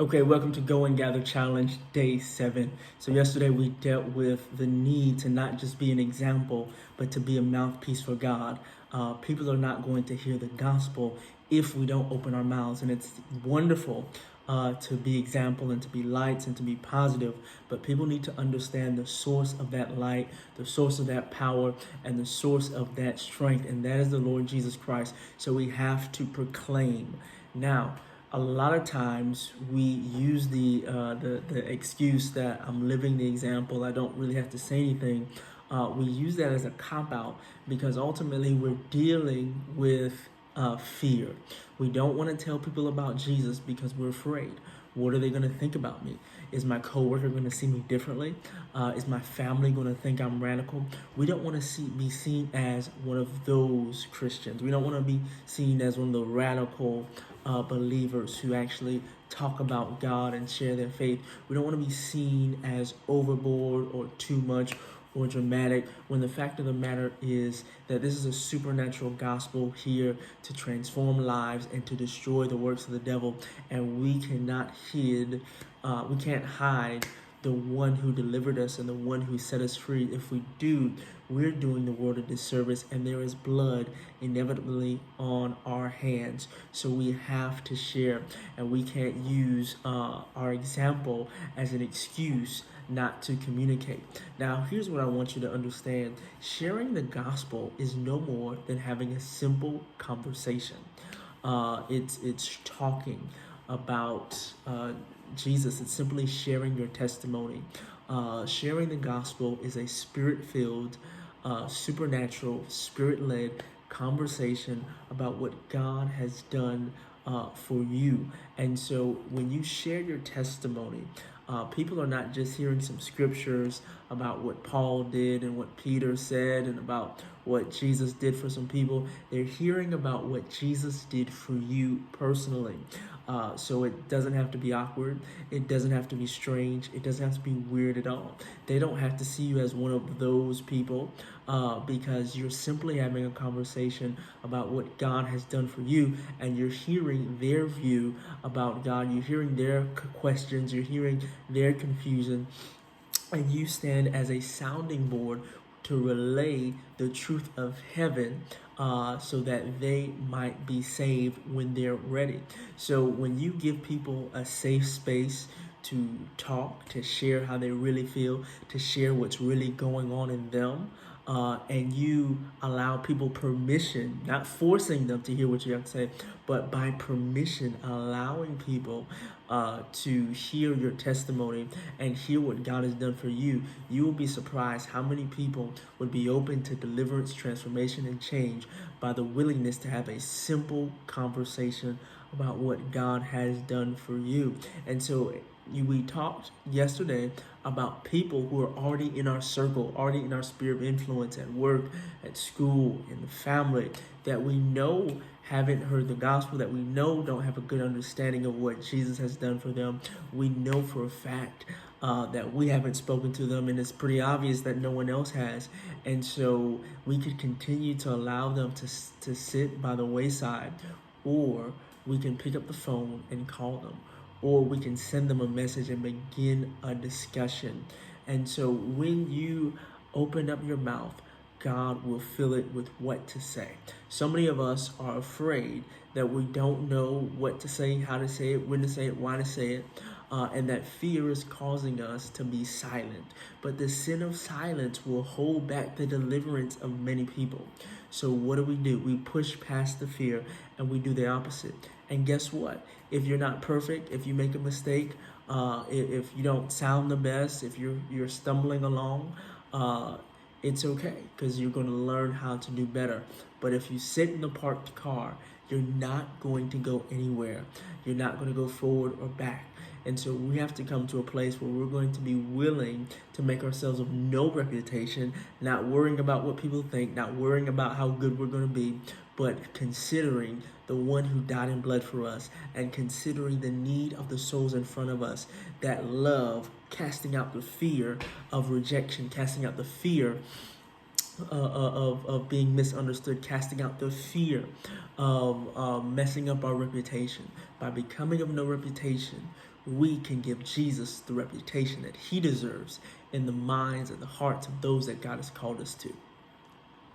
Okay, welcome to Go and Gather Challenge Day 7. So, yesterday we dealt with the need to not just be an example, but to be a mouthpiece for God. People are not going to hear the gospel if we don't open our mouths. And it's wonderful to be example and to be lights and to be positive, but people need to understand the source of that light, the source of that power, and the source of that strength, and that is the Lord Jesus Christ. So we have to proclaim. Now, a lot of times we use the excuse that I'm living the example, I don't really have to say anything. We use that as a cop out because ultimately we're dealing with fear. We don't want to tell people about Jesus because we're afraid. What are they going to think about me? Is my coworker going to see me differently? Is my family going to think I'm radical? We don't want to be seen as one of those Christians. We don't want to be seen as one of the radical believers who actually talk about God and share their faith. We don't want to be seen as overboard or too much or dramatic, when the fact of the matter is that this is a supernatural gospel here to transform lives and to destroy the works of the devil, and we can't hide the one who delivered us and the one who set us free. If we do, we're doing the world a disservice, and there is blood inevitably on our hands. So we have to share, and we can't use our example as an excuse not to communicate. Now, here's what I want you to understand. Sharing the gospel is no more than having a simple conversation. It's talking about Jesus. It's simply sharing your testimony. Sharing the gospel is a spirit-filled, supernatural, spirit-led conversation about what God has done for you. And so when you share your testimony, people are not just hearing some scriptures about what Paul did and what Peter said and about what Jesus did for some people. They're hearing about what Jesus did for you personally. So it doesn't have to be awkward. It doesn't have to be strange. It doesn't have to be weird at all. They don't have to see you as one of those people because you're simply having a conversation about what God has done for you, and you're hearing their view about God. You're hearing their questions. You're hearing their confusion, and you stand as a sounding board to relay the truth of heaven so that they might be saved when they're ready. So when you give people a safe space to talk, to share how they really feel, to share what's really going on in them, and you allow people permission, not forcing them to hear what you have to say, but by permission, allowing people to hear your testimony and hear what God has done for you, you will be surprised how many people would be open to deliverance, transformation, and change by the willingness to have a simple conversation about what God has done for you. And so we talked yesterday about people who are already in our circle, already in our sphere of influence at work, at school, in the family, that we know haven't heard the gospel, that we know don't have a good understanding of what Jesus has done for them. We know for a fact that we haven't spoken to them, and it's pretty obvious that no one else has. And so we could continue to allow them to sit by the wayside, or we can pick up the phone and call them, or we can send them a message and begin a discussion. And so when you open up your mouth, God will fill it with what to say. So many of us are afraid that we don't know what to say, how to say it, when to say it, why to say it, and that fear is causing us to be silent. But the sin of silence will hold back the deliverance of many people. So what do? We push past the fear and we do the opposite. And guess what? If you're not perfect, if you make a mistake, if you don't sound the best, if you're stumbling along, it's okay, because you're going to learn how to do better. But if you sit in the parked car, you're not going to go anywhere. You're not going to go forward or back. And so we have to come to a place where we're going to be willing to make ourselves of no reputation, not worrying about what people think, not worrying about how good we're going to be, but considering the one who died in blood for us, and considering the need of the souls in front of us, that love, casting out the fear of rejection, casting out the fear of being misunderstood, casting out the fear of messing up our reputation. By becoming of no reputation, we can give Jesus the reputation that he deserves in the minds and the hearts of those that God has called us to.